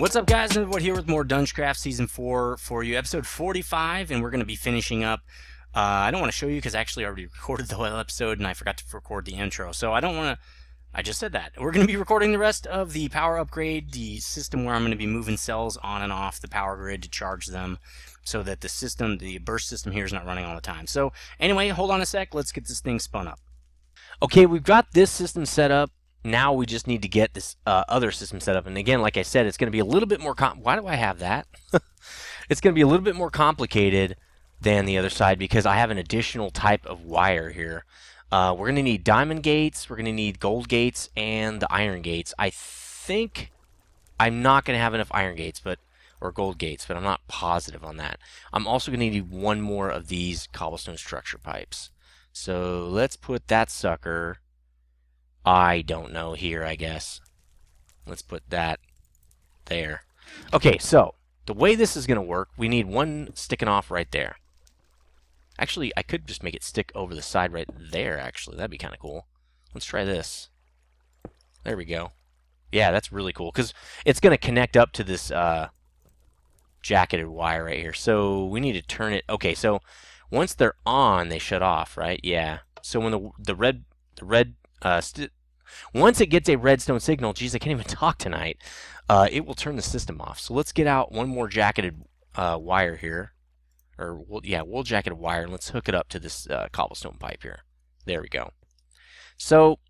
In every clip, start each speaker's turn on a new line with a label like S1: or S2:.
S1: What's up, guys? Nethervvoid here with more DungeCraft Season 4 for you, episode 45, and we're going to be finishing up. I don't want to show you because I actually already recorded the whole episode and I forgot to record the intro, so I don't want to. I just said that. We're going to be recording the rest of the power upgrade, the system where I'm going to be moving cells on and off the power grid to charge them so that the system, the burst system here is not running all the time. So anyway, hold on a sec. Let's get this thing spun up.
S2: Okay, we've got this system set up. Now we just need to get this other system set up. And again, like I said, it's going to be a little bit more why do I have that? It's going to be a little bit more complicated than the other side because I have an additional type of wire here. We're going to need diamond gates, we're going to need gold gates, and the iron gates. I think I'm not going to have enough iron gates, or gold gates, but I'm not positive on that. I'm also going to need one more of these cobblestone structure pipes. So let's put that sucker, I don't know, here, I guess. Let's put that there. Okay, so the way this is going to work, we need one sticking off right there. Actually, I could just make it stick over the side right there, actually. That'd be kind of cool. Let's try this. There we go. Yeah, that's really cool, because it's going to connect up to this jacketed wire right here. So we need to turn it. Okay, so once they're on, they shut off, right? Yeah. So when once it gets a redstone signal, geez, I can't even talk tonight, it will turn the system off. So let's get out one more jacketed wire here. Wool jacketed wire, and let's hook it up to this cobblestone pipe here. There we go. So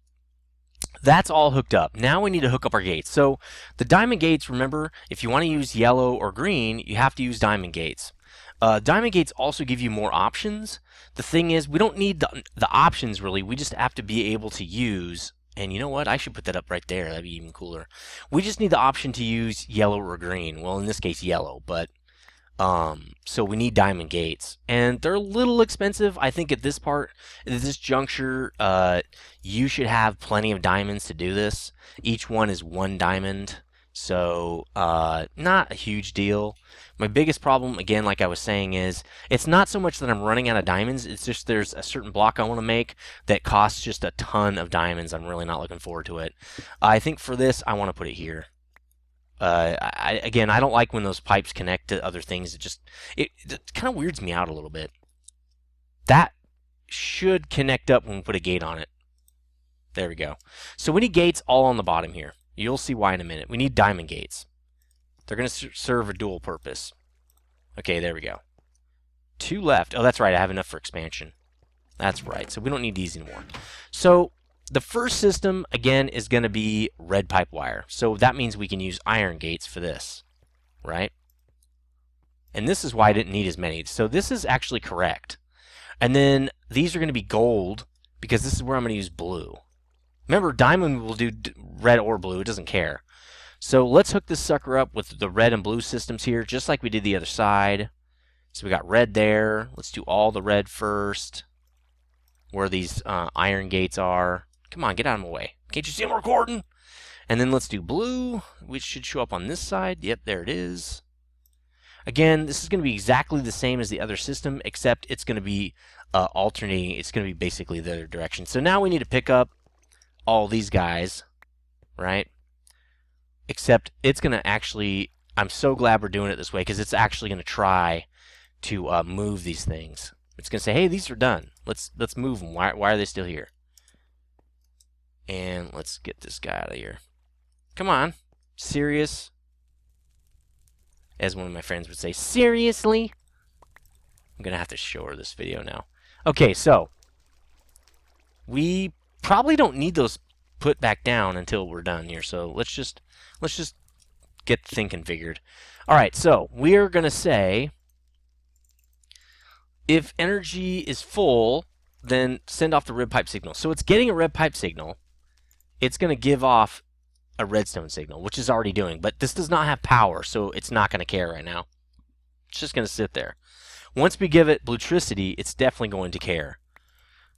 S2: that's all hooked up. Now we need to hook up our gates. So the diamond gates, remember, if you want to use yellow or green, you have to use diamond gates. Diamond gates also give you more options. The thing is, we don't need the options, really. We just have to be able to use, and you know what? I should put that up right there. That'd be even cooler. We just need the option to use yellow or green. Well, in this case, yellow, but so we need diamond gates, and they're a little expensive. I think at this juncture, you should have plenty of diamonds to do this. Each one is 1 diamond, so not a huge deal. My biggest problem, again, like I was saying, is it's not so much that I'm running out of diamonds. It's just there's a certain block I want to make that costs just a ton of diamonds. I'm really not looking forward to it. I think for this, I want to put it here. Again, I don't like when those pipes connect to other things. It kind of weirds me out a little bit. That should connect up when we put a gate on it. There we go. So we need gates all on the bottom here. You'll see why in a minute. We need diamond gates. They're going to serve a dual purpose. Okay, there we go. 2 left. Oh, that's right. I have enough for expansion. That's right. So we don't need these anymore. So the first system, again, is going to be red pipe wire. So that means we can use iron gates for this, right? And this is why I didn't need as many. So this is actually correct. And then these are going to be gold because this is where I'm going to use blue. Remember, diamond will do red or blue. It doesn't care. So let's hook this sucker up with the red and blue systems here, just like we did the other side. So we got red there. Let's do all the red first, where these iron gates are. Come on, get out of my way. Can't you see I'm recording? And then let's do blue, which should show up on this side. Yep, there it is. Again, this is going to be exactly the same as the other system, except it's going to be alternating. It's going to be basically the other direction. So now we need to pick up all these guys, right? Except it's going to actually, I'm so glad we're doing it this way, because it's actually going to try to move these things. It's going to say, hey, these are done. Let's move them. Why are they still here? And let's get this guy out of here. Come on. Serious? As one of my friends would say, seriously? I'm going to have to show her this video now. Okay, so we probably don't need those put back down until we're done here. So let's just get the thing configured. All right, so we're going to say if energy is full, then send off the red pipe signal. So it's getting a red pipe signal. It's going to give off a redstone signal, which is already doing. But this does not have power, so it's not going to care right now. It's just going to sit there. Once we give it bluetricity, it's definitely going to care.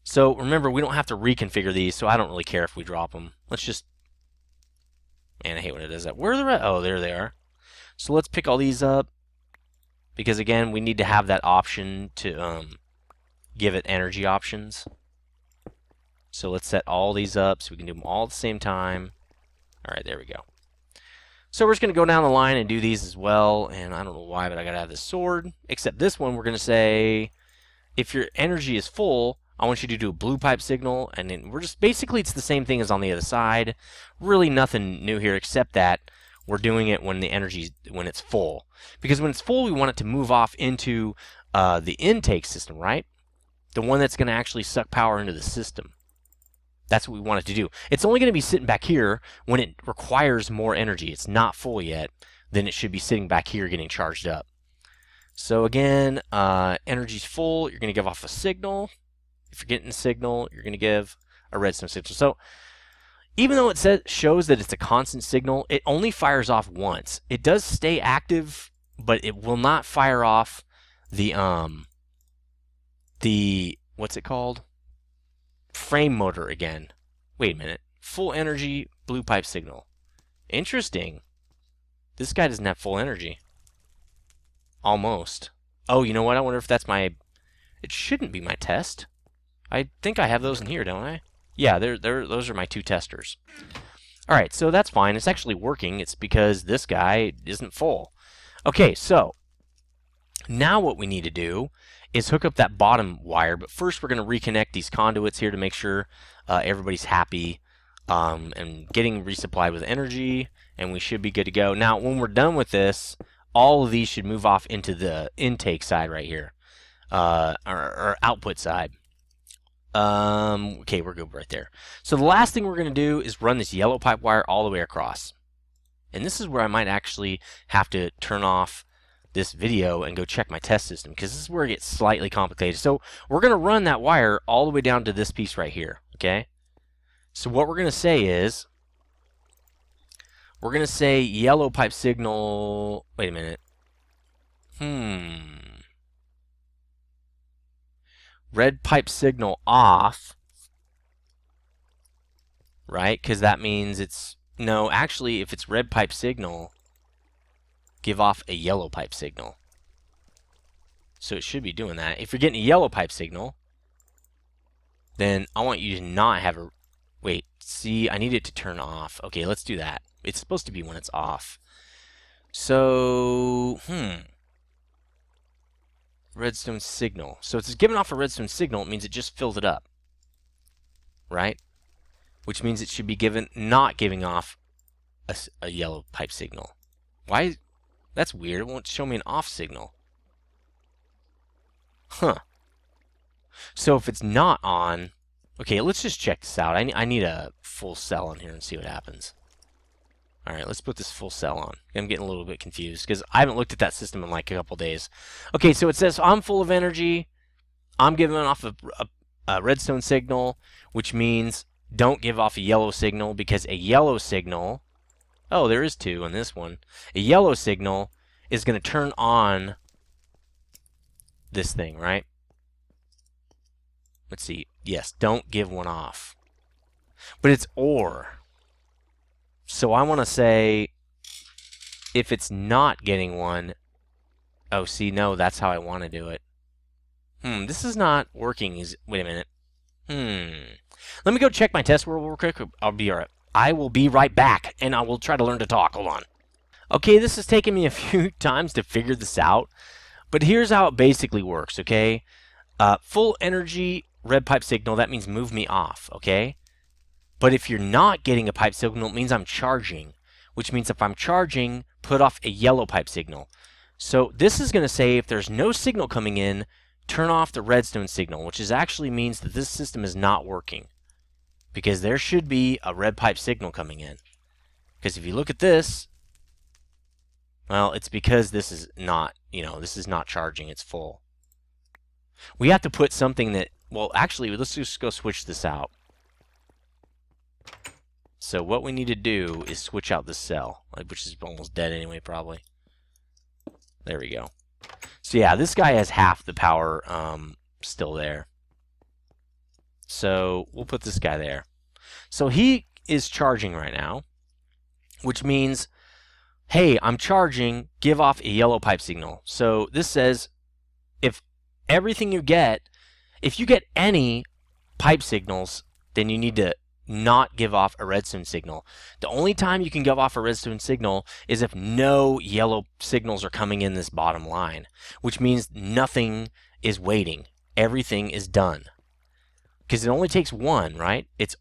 S2: So remember, we don't have to reconfigure these, so I don't really care if we drop them. Let's just... Man, I hate when it does that. Where are the red? Oh, there they are. So let's pick all these up. Because, again, we need to have that option to give it energy options. So let's set all these up so we can do them all at the same time. All right, there we go. So we're just going to go down the line and do these as well. And I don't know why, but I got to have this sword. Except this one, we're going to say, if your energy is full, I want you to do a blue pipe signal. And then we're just, basically it's the same thing as on the other side. Really nothing new here except that we're doing it when when it's full. Because when it's full, we want it to move off into the intake system, right? The one that's going to actually suck power into the system. That's what we want it to do. It's only going to be sitting back here when it requires more energy. It's not full yet. Then it should be sitting back here getting charged up. So again, energy's full. You're going to give off a signal. If you're getting a signal, you're going to give a redstone signal. So even though it shows that it's a constant signal, it only fires off once. It does stay active, but it will not fire off the what's it called? Frame motor again. Wait a minute. Full energy blue pipe signal. Interesting. This guy doesn't have full energy. Almost. Oh, you know what? I wonder if that's my... It shouldn't be my test. I think I have those in here, don't I? Yeah, those are my two testers. Alright, so that's fine. It's actually working. It's because this guy isn't full. Okay, so now what we need to do is hook up that bottom wire, but first we're going to reconnect these conduits here to make sure everybody's happy and getting resupplied with energy, and we should be good to go. Now, when we're done with this, all of these should move off into the intake side right here, or output side. Okay, we're good right there. So the last thing we're going to do is run this yellow pipe wire all the way across. And this is where I might actually have to turn off this video and go check my test system, because this is where it gets slightly complicated. So we're going to run that wire all the way down to this piece right here, okay? So what we're going to say is, we're going to say yellow pipe signal, wait a minute, red pipe signal off, right? Because that means it's, no, actually, if it's red pipe signal, give off a yellow pipe signal. So it should be doing that. If you're getting a yellow pipe signal, then I want you to not have a... Wait, see, I need it to turn off. Okay, let's do that. It's supposed to be when it's off. So, redstone signal. So it's giving off a redstone signal. It means it just filled it up, right? Which means it should be not giving off a yellow pipe signal. Why? That's weird. It won't show me an off signal. Huh. So if it's not on... Okay, let's just check this out. I need a full cell on here and see what happens. Alright, let's put this full cell on. I'm getting a little bit confused because I haven't looked at that system in like a couple days. Okay, so it says I'm full of energy. I'm giving off a redstone signal, which means don't give off a yellow signal, because a yellow signal... Oh, there is two on this one. A yellow signal is going to turn on this thing, right? Let's see. Yes, don't give one off. But it's OR. So I want to say, if it's not getting one... Oh, see, no, that's how I want to do it. This is not working. Wait a minute. Let me go check my test world real quick. I'll be alright. I will be right back, and I will try to learn to talk. Hold on. Okay, this has taken me a few times to figure this out, but here's how it basically works, okay? Full energy red pipe signal, that means move me off, okay? But if you're not getting a pipe signal, it means I'm charging, which means if I'm charging, put off a yellow pipe signal. So this is going to say if there's no signal coming in, turn off the redstone signal, which actually means that this system is not working, because there should be a red pipe signal coming in. Because if you look at this, well, it's because this is not, this is not charging, it's full. We have to put something that, well, actually, let's just go switch this out. So what we need to do is switch out this cell, which is almost dead anyway, probably. There we go. So yeah, this guy has half the power still there. So we'll put this guy there. So he is charging right now, which means, hey, I'm charging, give off a yellow pipe signal. So this says if everything you get, if you get any pipe signals, then you need to not give off a redstone signal. The only time you can give off a redstone signal is if no yellow signals are coming in this bottom line, which means nothing is waiting. Everything is done. Because it only takes one, right? It's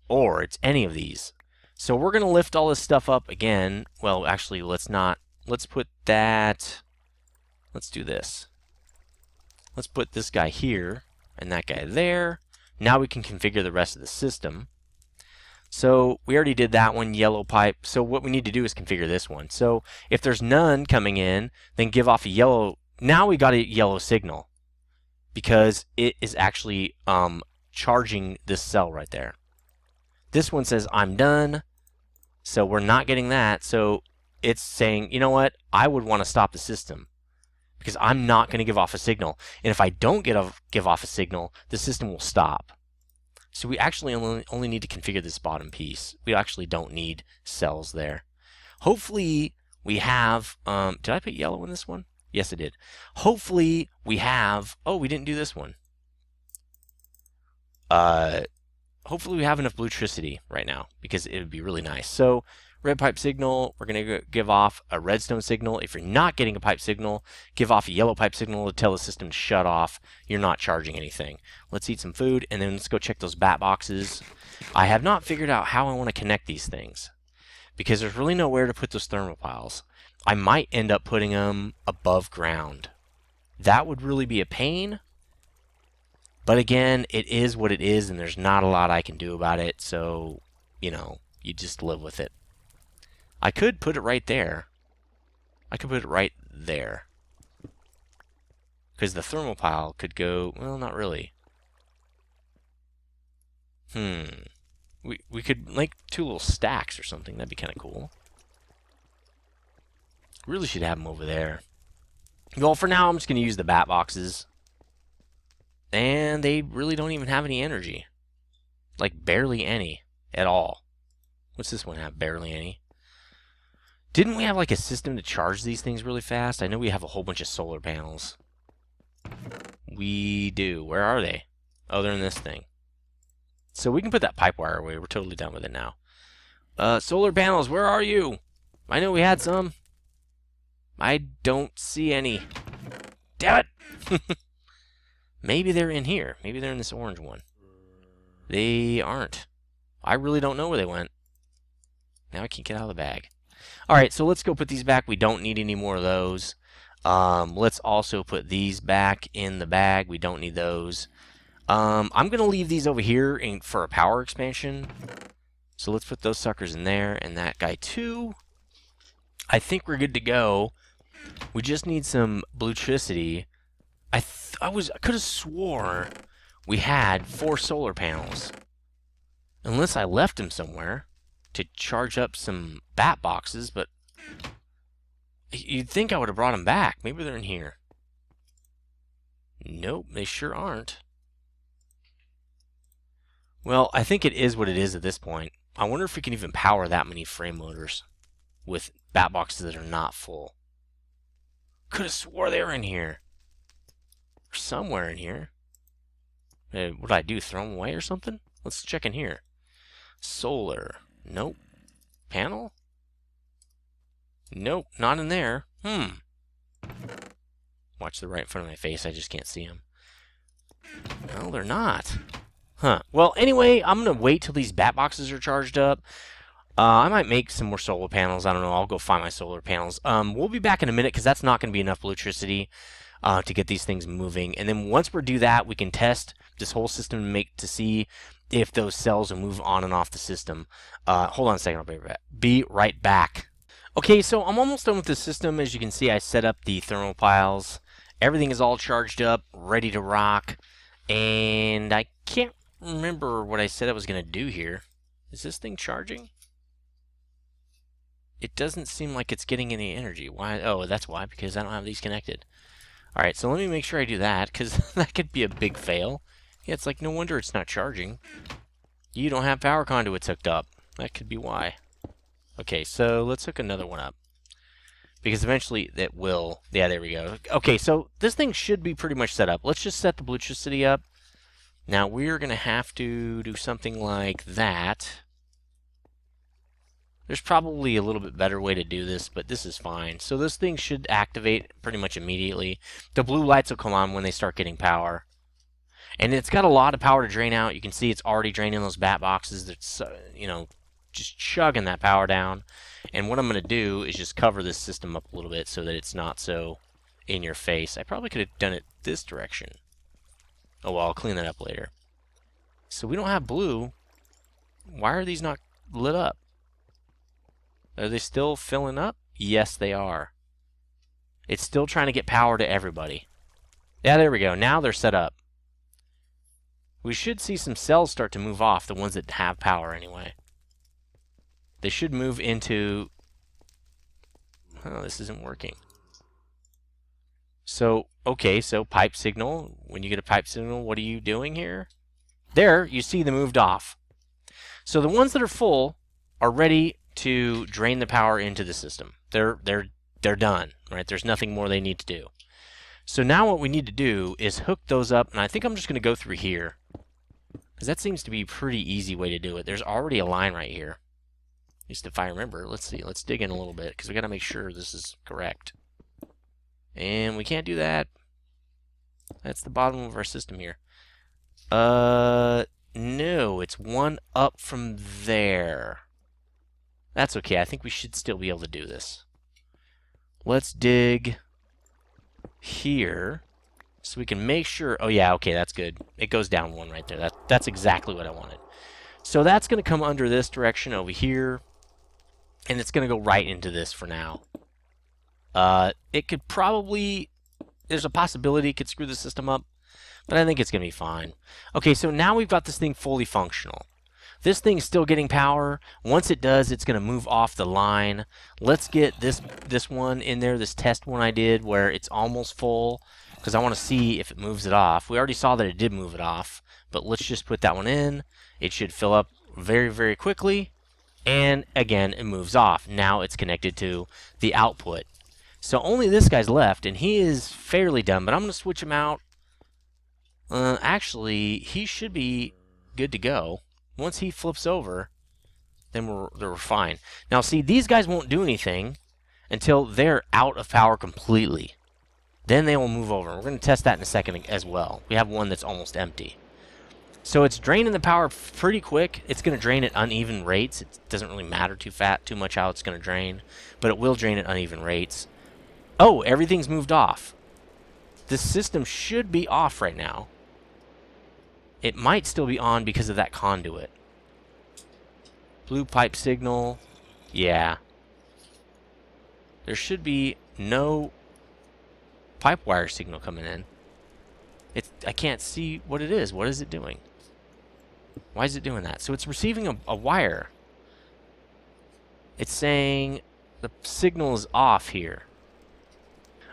S2: any of these. So we're going to lift all this stuff up again. Well, actually, let's not. Let's put that. Let's do this. Let's put this guy here and that guy there. Now we can configure the rest of the system. So we already did that one, yellow pipe. So what we need to do is configure this one. So if there's none coming in, then give off a yellow. Now we got a yellow signal because it is actually charging this cell right there. This one says I'm done. So we're not getting that. So it's saying, you know what? I would want to stop the system because I'm not going to give off a signal. And if I don't give off a signal, the system will stop. So we actually only need to configure this bottom piece. We actually don't need cells there. Hopefully we have, did I put yellow in this one? Yes, I did. Hopefully we have, oh, we didn't do this one. Hopefully we have enough bluetricity right now because it would be really nice. So red pipe signal, we're going to give off a redstone signal. If you're not getting a pipe signal, give off a yellow pipe signal to tell the system to shut off. You're not charging anything. Let's eat some food, and then let's go check those bat boxes. I have not figured out how I want to connect these things because there's really nowhere to put those thermopiles. I might end up putting them above ground. That would really be a pain. But again, it is what it is, and there's not a lot I can do about it. So, you know, you just live with it. I could put it right there. I could put it right there. Because the thermopile could go, well, not really. We could make two little stacks or something. That'd be kind of cool. Really should have them over there. Well, for now, I'm just going to use the bat boxes. And they really don't even have any energy. Like, barely any at all. What's this one have? Barely any. Didn't we have like a system to charge these things really fast? I know we have a whole bunch of solar panels. We do. Where are they? Oh, they're in this thing. So we can put that pipe wire away. We're totally done with it now. Solar panels, where are you? I know we had some. I don't see any. Damn it! Maybe they're in here. Maybe they're in this orange one. They aren't. I really don't know where they went. Now I can't get out of the bag. Alright, so let's go put these back. We don't need any more of those. Let's also put these back in the bag. We don't need those. I'm going to leave these over here for a power expansion. So let's put those suckers in there and that guy too. I think we're good to go. We just need some bluetricity. I could have swore we had 4 solar panels. Unless I left them somewhere to charge up some bat boxes, but you'd think I would have brought them back. Maybe they're in here. Nope, they sure aren't. Well, I think it is what it is at this point. I wonder if we can even power that many frame motors with bat boxes that are not full. Could have swore they were in here. Or somewhere in here. What did I do? Throw them away or something? Let's check in here. Solar. Nope. Panel? Nope, not in there. Watch the right in front of my face. I just can't see them. No, they're not. Huh. Well, anyway, I'm going to wait till these bat boxes are charged up. I might make some more solar panels. I don't know. I'll go find my solar panels. We'll be back in a minute because that's not going to be enough electricity to get these things moving. And then once we do that, we can test this whole system to see if those cells will move on and off the system. Hold on a second. I'll be right back. Okay, so I'm almost done with the system. As you can see, I set up the thermopiles. Everything is all charged up, ready to rock. And I can't remember what I said I was going to do here. Is this thing charging? It doesn't seem like it's getting any energy. Why? Oh, that's why, because I don't have these connected. Alright, so let me make sure I do that, because that could be a big fail. Yeah, it's like, no wonder it's not charging. You don't have power conduits hooked up. That could be why. Okay, so let's hook another one up. Because eventually that will... Yeah, there we go. Okay, so this thing should be pretty much set up. Let's just set the bluetricity up. Now, we're going to have to do something like that. There's probably a little bit better way to do this, but this is fine. So this thing should activate pretty much immediately. The blue lights will come on when they start getting power. And it's got a lot of power to drain out. You can see it's already draining those bat boxes. That's, you know, just chugging that power down. And what I'm going to do is just cover this system up a little bit so that it's not so in your face. I probably could have done it this direction. Oh, well, I'll clean that up later. So we don't have blue. Why are these not lit up? Are they still filling up? Yes, they are. It's still trying to get power to everybody. Yeah, there we go. Now they're set up. We should see some cells start to move off, the ones that have power anyway. They should move into... Oh, this isn't working. So, okay, so pipe signal. When you get a pipe signal, what are you doing here? There, you see them moved off. So the ones that are full are ready to drain the power into the system. They're done, right? There's nothing more they need to do. So now what we need to do is hook those up, and I think I'm just going to go through here, because that seems to be a pretty easy way to do it. There's already a line right here. At least if I remember. Let's see. Let's dig in a little bit, because we got to make sure this is correct. And we can't do that. That's the bottom of our system here. No, it's one up from there. That's okay. I think we should still be able to do this. Let's dig here so we can make sure. Oh yeah, okay, that's good. It goes down one right there. That's exactly what I wanted. So that's going to come under this direction over here, and it's going to go right into this for now. It could probably, there's a possibility it could screw the system up, but I think it's going to be fine. Okay, so now we've got this thing fully functional. This thing's still getting power. Once it does, it's going to move off the line. Let's get this one in there, this test one I did where it's almost full, because I want to see if it moves it off. We already saw that it did move it off, but let's just put that one in. It should fill up very, very quickly, and again, it moves off. Now it's connected to the output. So only this guy's left, and he is fairly done, but I'm going to switch him out. Actually, he should be good to go. Once he flips over, then we're fine. Now, see, these guys won't do anything until they're out of power completely. Then they will move over. We're going to test that in a second as well. We have one that's almost empty. So it's draining the power pretty quick. It's going to drain at uneven rates. It doesn't really matter too much how it's going to drain, but it will drain at uneven rates. Oh, everything's moved off. This system should be off right now. It might still be on because of that conduit. Blue pipe signal. Yeah. There should be no pipe wire signal coming in. I can't see what it is. What is it doing? Why is it doing that? So it's receiving a wire. It's saying the signal is off here.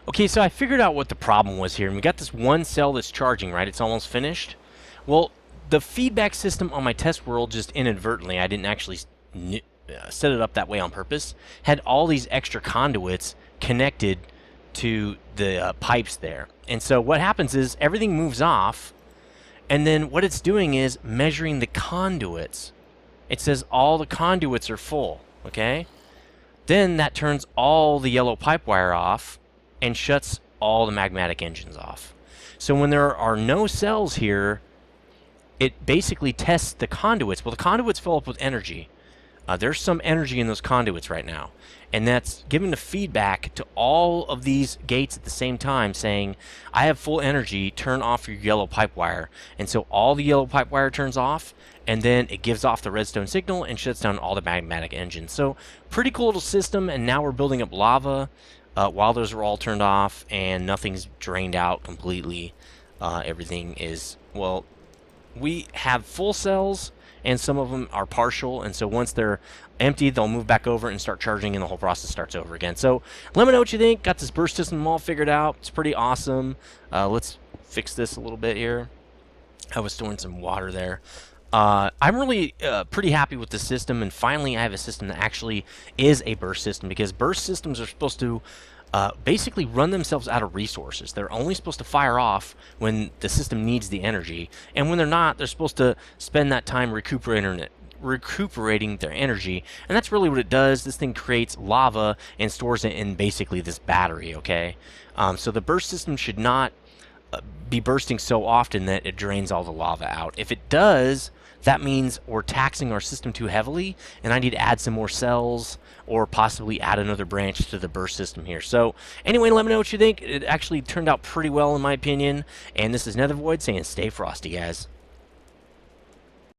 S2: Okay, so I figured out what the problem was here. And we got this one cell that's charging, right? It's almost finished. Well, the feedback system on my test world just inadvertently, I didn't actually set it up that way on purpose, had all these extra conduits connected to the pipes there. And so what happens is everything moves off, and then what it's doing is measuring the conduits. It says all the conduits are full, okay? Then that turns all the yellow pipe wire off and shuts all the magmatic engines off. So when there are no cells here, it basically tests the conduits. Well, the conduits fill up with energy. There's some energy in those conduits right now. And that's giving the feedback to all of these gates at the same time saying, I have full energy, turn off your yellow pipe wire. And so all the yellow pipe wire turns off, and then it gives off the redstone signal and shuts down all the magmatic engines. So pretty cool little system, and now we're building up lava while those are all turned off, and nothing's drained out completely. Everything is, well, we have full cells, and some of them are partial, and so once they're empty, they'll move back over and start charging, and the whole process starts over again. So let me know what you think. Got this burst system all figured out. It's pretty awesome. Let's fix this a little bit here. I was storing some water there. I'm really pretty happy with the system, and finally I have a system that actually is a burst system, because burst systems are supposed to basically run themselves out of resources. They're only supposed to fire off when the system needs the energy, and when they're not, they're supposed to spend that time recuperating recuperating their energy, and that's really what it does. This thing creates lava and stores it in basically this battery, okay? So the burst system should not be bursting so often that it drains all the lava out. If it does, that means we're taxing our system too heavily, and I need to add some more cells or possibly add another branch to the burst system here. So anyway, let me know what you think. It actually turned out pretty well in my opinion, and this is nethervvoid saying stay frosty, guys.